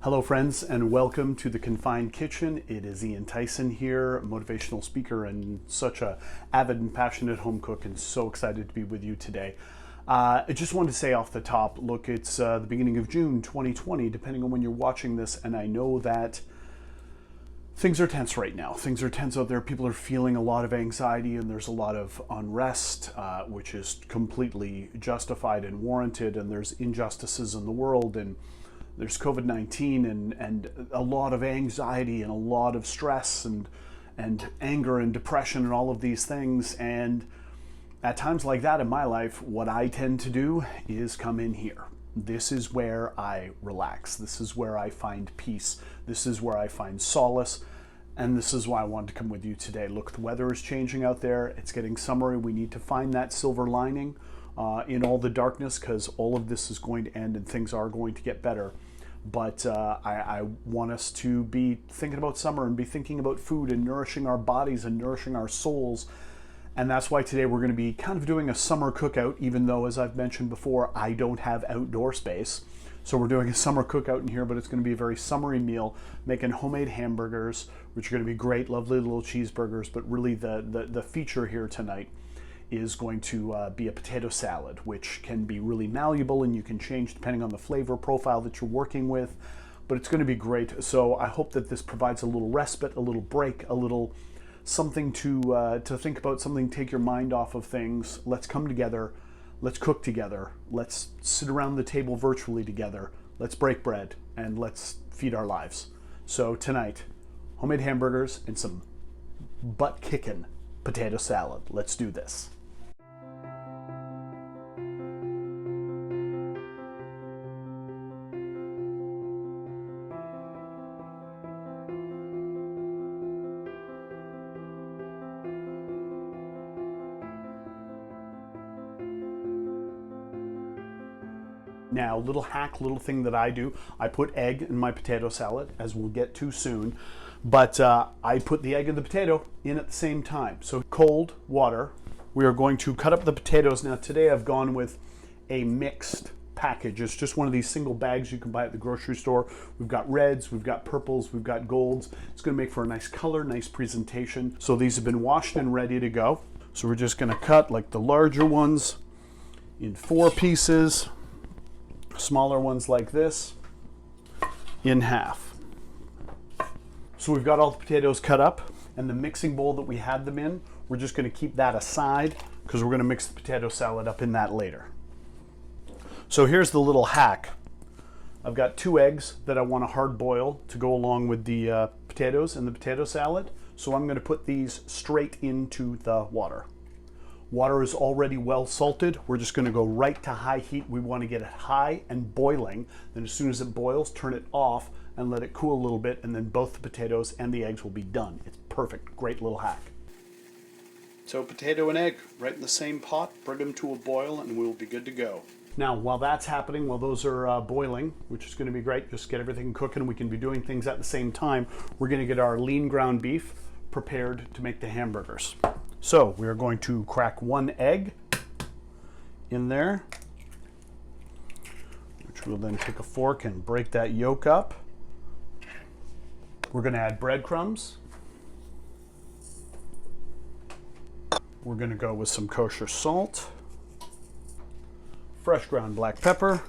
Hello friends, and welcome to the Confined Kitchen. It is Ian Tyson here, motivational speaker and such a avid and passionate home cook, and so excited to be with you today. I just wanted to say off the top, look, it's the beginning of June 2020, depending on when you're watching this, and I know that things are tense right now. Things are tense out there. People are feeling a lot of anxiety, and there's a lot of unrest, which is completely justified and warranted, and there's injustices in the world, and there's COVID-19 and a lot of anxiety and a lot of stress and anger and depression and all of these things. And at times like that in my life, what I tend to do is come in here. This is where I relax. This is where I find peace. This is where I find solace. And this is why I wanted to come with you today. Look, the weather is changing out there. It's getting summery. We need to find that silver lining in all the darkness, because all of this is going to end and things are going to get better. But I want us to be thinking about summer and be thinking about food and nourishing our bodies and nourishing our souls. And that's why today we're going to be kind of doing a summer cookout, even though, as I've mentioned before, I don't have outdoor space. So we're doing a summer cookout in here, but it's going to be a very summery meal, making homemade hamburgers, which are going to be great, lovely little cheeseburgers. But really the feature here tonight is going to be a potato salad, which can be really malleable and you can change depending on the flavor profile that you're working with, but it's going to be great. So I hope that this provides a little respite, a little break, a little something to think about, something to take your mind off of things. Let's come together, let's cook together, let's sit around the table virtually together, let's break bread, and let's feed our lives. So tonight, homemade hamburgers and some butt-kicking potato salad. Let's do this. Now, little hack, little thing that I do, I put egg in my potato salad, as we'll get to soon, but I put the egg and the potato in at the same time. So cold water, we are going to cut up the potatoes. Now today I've gone with a mixed package. It's just one of these single bags you can buy at the grocery store. We've got reds, we've got purples, we've got golds. It's going to make for a nice color, nice presentation. So these have been washed and ready to go. So we're just going to cut like the larger ones in 4 pieces. Smaller ones like this in half. So we've got all the potatoes cut up, and the mixing bowl that we had them in, we're just going to keep that aside because we're going to mix the potato salad up in that later. So here's the little hack. I've got 2 eggs that I want to hard boil to go along with the potatoes and the potato salad. So I'm going to put these straight into the water. Water is already well salted. We're just going to go right to high heat. We want to get it high and boiling. Then as soon as it boils, turn it off and let it cool a little bit, and then both the potatoes and the eggs will be done. It's perfect. Great little hack. So potato and egg right in the same pot. Bring them to a boil and we'll be good to go. Now, while that's happening, while those are boiling, which is going to be great, just get everything cooking. We can be doing things at the same time. We're going to get our lean ground beef prepared to make the hamburgers. So we are going to crack 1 egg in there, which we'll then take a fork and break that yolk up. We're going to add breadcrumbs. We're going to go with some kosher salt, fresh ground black pepper.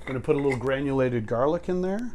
I'm going to put a little granulated garlic in there.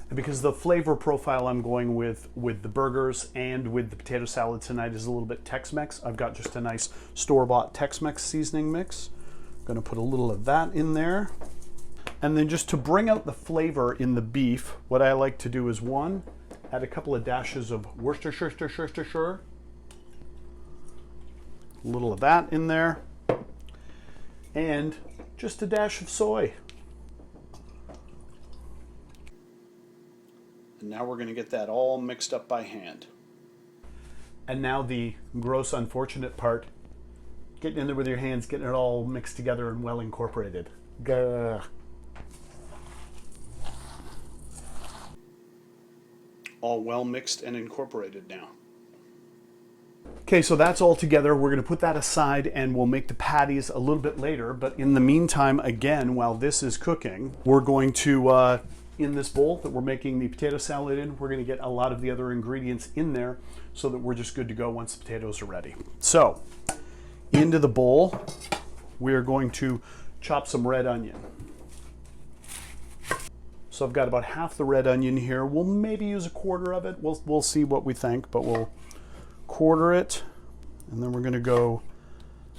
And because the flavor profile I'm going with the burgers and with the potato salad tonight is a little bit Tex-Mex, I've got just a nice store-bought Tex-Mex seasoning mix. I'm going to put a little of that in there. And then just to bring out the flavor in the beef, what I like to do is add a couple of dashes of Worcestershire. A little of that in there. And just a dash of soy. And now we're going to get that all mixed up by hand. And now the gross, unfortunate part, getting in there with your hands, getting it all mixed together and well incorporated. Gah. All well mixed and incorporated now. Okay, so that's all together. We're going to put that aside and we'll make the patties a little bit later. But in the meantime, again, while this is cooking, we're going to, in this bowl that we're making the potato salad in, we're going to get a lot of the other ingredients in there so that we're just good to go once the potatoes are ready. So, into the bowl, we're going to chop some red onion. So I've got about half the red onion here. We'll maybe use a quarter of it. We'll see what we think, but we'll quarter it, and then we're going to go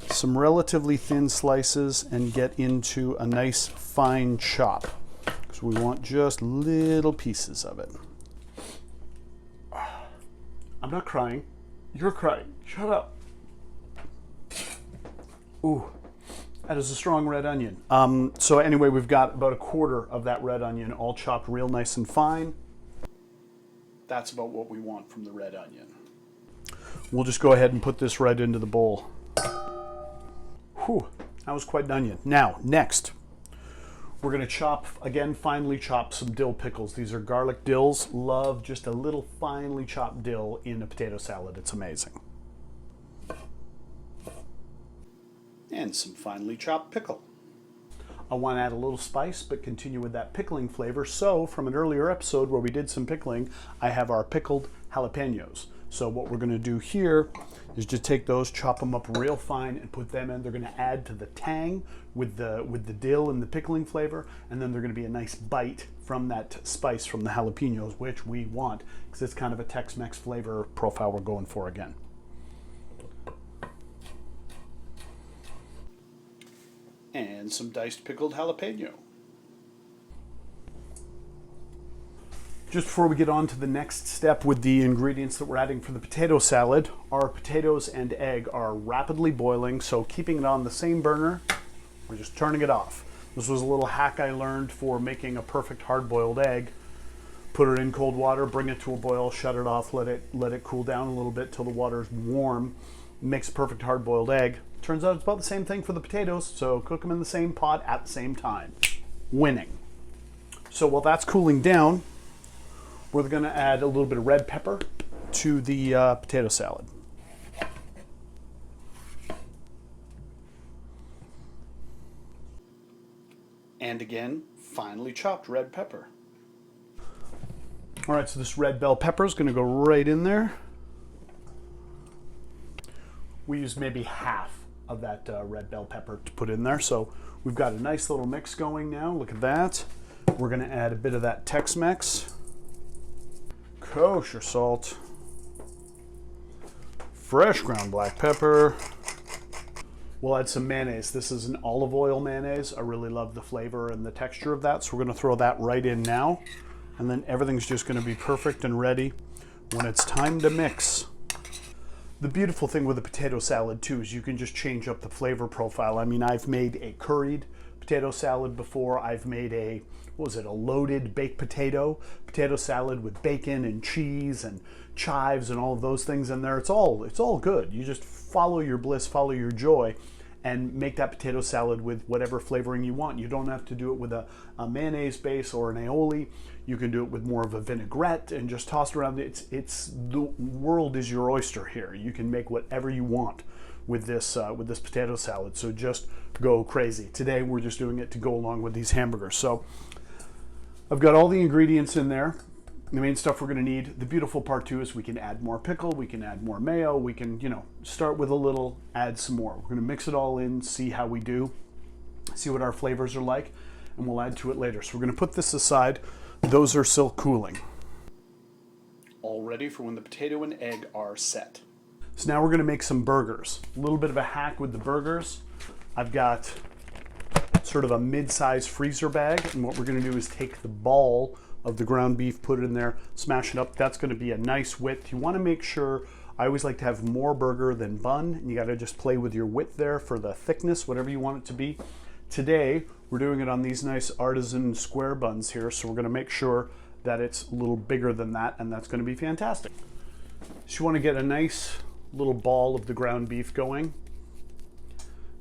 some relatively thin slices and get into a nice fine chop because we want just little pieces of it. I'm not crying. You're crying. Shut up. Ooh, that is a strong red onion. So anyway, we've got about a quarter of that red onion all chopped real nice and fine. That's about what we want from the red onion. We'll just go ahead and put this right into the bowl. Whew, that was quite an onion. Now, next, we're going to chop, again, finely chop some dill pickles. These are garlic dills. Love just a little finely chopped dill in a potato salad. It's amazing. And some finely chopped pickle. I want to add a little spice, but continue with that pickling flavor. So, from an earlier episode where we did some pickling, I have our pickled jalapenos. So what we're going to do here is just take those, chop them up real fine, and put them in. They're going to add to the tang with the dill and the pickling flavor, and then they're going to be a nice bite from that spice from the jalapenos, which we want because it's kind of a Tex-Mex flavor profile we're going for again. And some diced pickled jalapeno. Just before we get on to the next step with the ingredients that we're adding for the potato salad, our potatoes and egg are rapidly boiling, so keeping it on the same burner, we're just turning it off. This was a little hack I learned for making a perfect hard-boiled egg. Put it in cold water, bring it to a boil, shut it off, let it cool down a little bit till the water's warm. Makes a perfect hard-boiled egg. Turns out it's about the same thing for the potatoes, so cook them in the same pot at the same time. Winning. So while that's cooling down, we're going to add a little bit of red pepper to the potato salad. And again, finely chopped red pepper. All right, so this red bell pepper is going to go right in there. We use maybe half of that red bell pepper to put in there. So we've got a nice little mix going now. Look at that. We're going to add a bit of that Tex-Mex. Kosher salt, fresh ground black pepper. We'll add some mayonnaise. This is an olive oil mayonnaise. I really love the flavor and the texture of that, so we're going to throw that right in now. And then everything's just going to be perfect and ready when it's time to mix. The beautiful thing with a potato salad too is you can just change up the flavor profile. I mean, I've made a curried potato salad before. I've made a loaded baked potato salad with bacon and cheese and chives and all of those things in there. It's all good. You just follow your bliss, follow your joy, and make that potato salad with whatever flavoring you want. You don't have to do it with a mayonnaise base or an aioli. You can do it with more of a vinaigrette and just toss it around. It's the world is your oyster here. You can make whatever you want with this potato salad. So just go crazy. Today we're just doing it to go along with these hamburgers. So I've got all the ingredients in there. The main stuff we're going to need. The beautiful part too is we can add more pickle, we can add more mayo, we can, start with a little, add some more. We're going to mix it all in, see how we do, see what our flavors are like, and we'll add to it later. So we're going to put this aside. Those are still cooling. All ready for when the potato and egg are set. So now we're going to make some burgers. A little bit of a hack with the burgers. I've got sort of a mid-size freezer bag, and what we're going to do is take the ball of the ground beef, put it in there, smash it up. That's going to be a nice width. You want to make sure, I always like to have more burger than bun, and you got to just play with your width there for the thickness, whatever you want it to be. Today, we're doing it on these nice artisan square buns here, so we're going to make sure that it's a little bigger than that, and that's going to be fantastic. So you want to get a nice little ball of the ground beef going.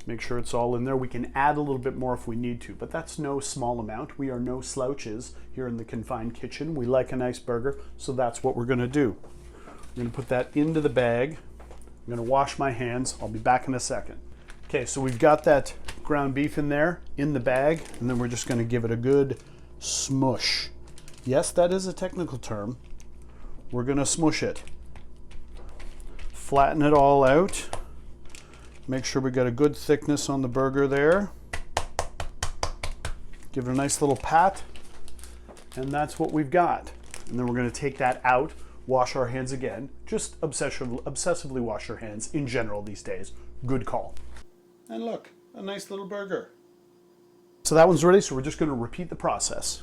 Make sure it's all in there. We can add a little bit more if we need to, but that's no small amount. We are no slouches here in the Confined Kitchen. We like a nice burger, so that's what we're going to do. We're going to put that into the bag, I'm gonna wash my hands. I'll be back in a second. Okay, so we've got that ground beef in there, in the bag, and then we're just gonna give it a good smush. Yes, that is a technical term. We're gonna smush it. Flatten it all out. Make sure we got a good thickness on the burger there. Give it a nice little pat, and that's what we've got. And then we're gonna take that out, wash our hands again. Just obsessively wash your hands in general these days. Good call. And look, a nice little burger. So that one's ready, so we're just gonna repeat the process.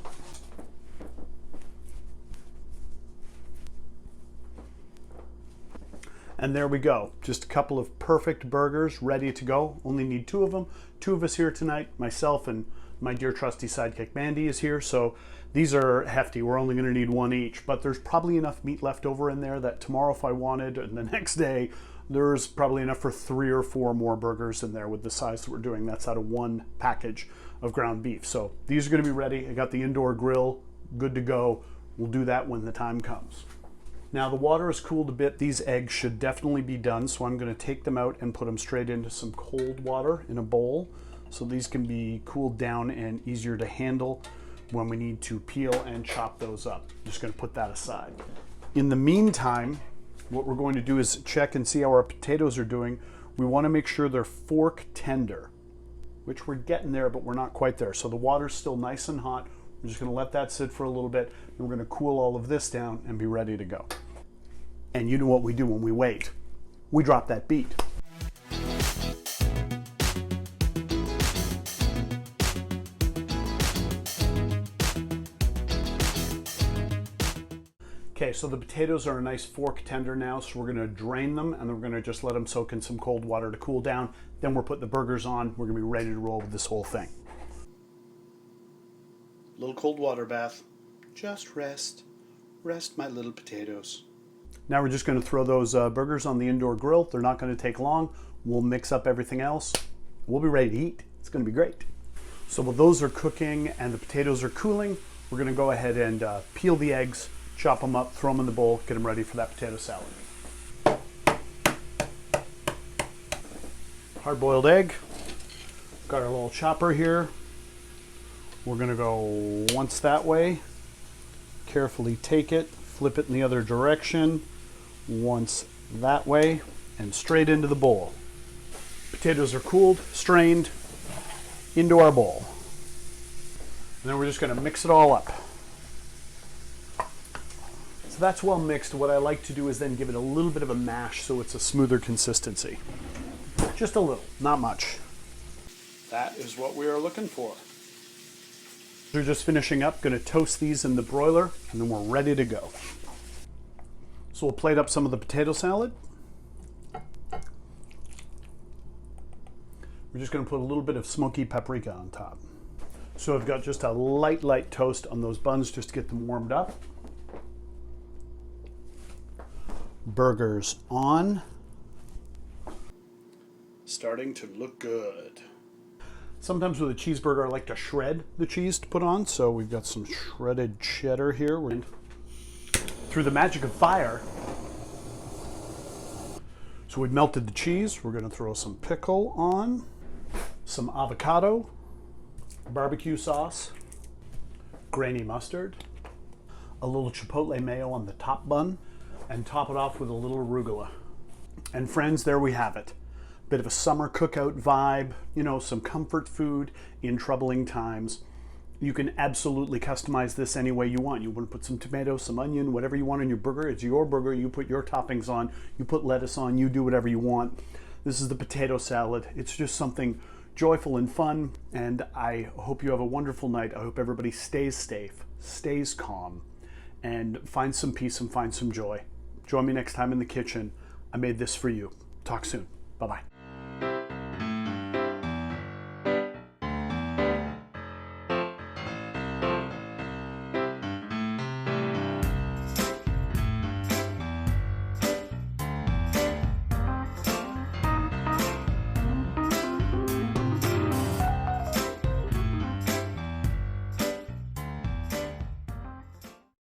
And there we go. Just a couple of perfect burgers ready to go. Only need 2 of them. 2 of us here tonight, myself and my dear trusty sidekick Mandy is here. So these are hefty. We're only gonna need 1 each, but there's probably enough meat left over in there that tomorrow if I wanted, and the next day, there's probably enough for 3 or 4 more burgers in there with the size that we're doing. That's out of 1 package of ground beef. So these are gonna be ready. I got the indoor grill, good to go. We'll do that when the time comes. Now the water is cooled a bit. These eggs should definitely be done. So I'm gonna take them out and put them straight into some cold water in a bowl. So these can be cooled down and easier to handle when we need to peel and chop those up. Just gonna put that aside. In the meantime, what we're going to do is check and see how our potatoes are doing. We want to make sure they're fork tender, which we're getting there, but we're not quite there. So the water's still nice and hot. We're just going to let that sit for a little bit, and we're going to cool all of this down and be ready to go. And you know what we do when we wait. We drop that beat. Okay, so the potatoes are a nice fork tender now, so we're gonna drain them and then we're gonna just let them soak in some cold water to cool down. Then we're putting the burgers on. We're gonna be ready to roll with this whole thing. Little cold water bath. Just rest. Rest my little potatoes. Now we're just gonna throw those burgers on the indoor grill. They're not gonna take long. We'll mix up everything else. We'll be ready to eat. It's gonna be great. So while those are cooking and the potatoes are cooling, we're gonna go ahead and peel the eggs, chop them up, throw them in the bowl, get them ready for that potato salad. Hard-boiled egg. Got our little chopper here. We're gonna go once that way. Carefully take it, flip it in the other direction. Once that way, and straight into the bowl. Potatoes are cooled, strained, into our bowl. And then we're just gonna mix it all up. So that's well mixed. What I like to do is then give it a little bit of a mash so it's a smoother consistency. Just a little, not much. That is what we are looking for. We're just finishing up, gonna toast these in the broiler, and then we're ready to go. So we'll plate up some of the potato salad. We're just gonna put a little bit of smoky paprika on top. So I've got just a light toast on those buns just to get them warmed up. Burgers on. Starting to look good. Sometimes with a cheeseburger I like to shred the cheese to put on, so we've got some shredded cheddar here. Through the magic of fire. So we've melted the cheese. We're going to throw some pickle on, some avocado, barbecue sauce, grainy mustard, a little chipotle mayo on the top bun, and top it off with a little arugula. And friends, there we have it. Bit of a summer cookout vibe, you know, some comfort food in troubling times. You can absolutely customize this any way you want. You want to put some tomato, some onion, whatever you want on your burger. It's your burger. You put your toppings on. You put lettuce on. You do whatever you want. This is the potato salad. It's just something joyful and fun, and I hope you have a wonderful night. I hope everybody stays safe, stays calm, and finds some peace and finds some joy. Join me next time in the kitchen. I made this for you. Talk soon. Bye-bye.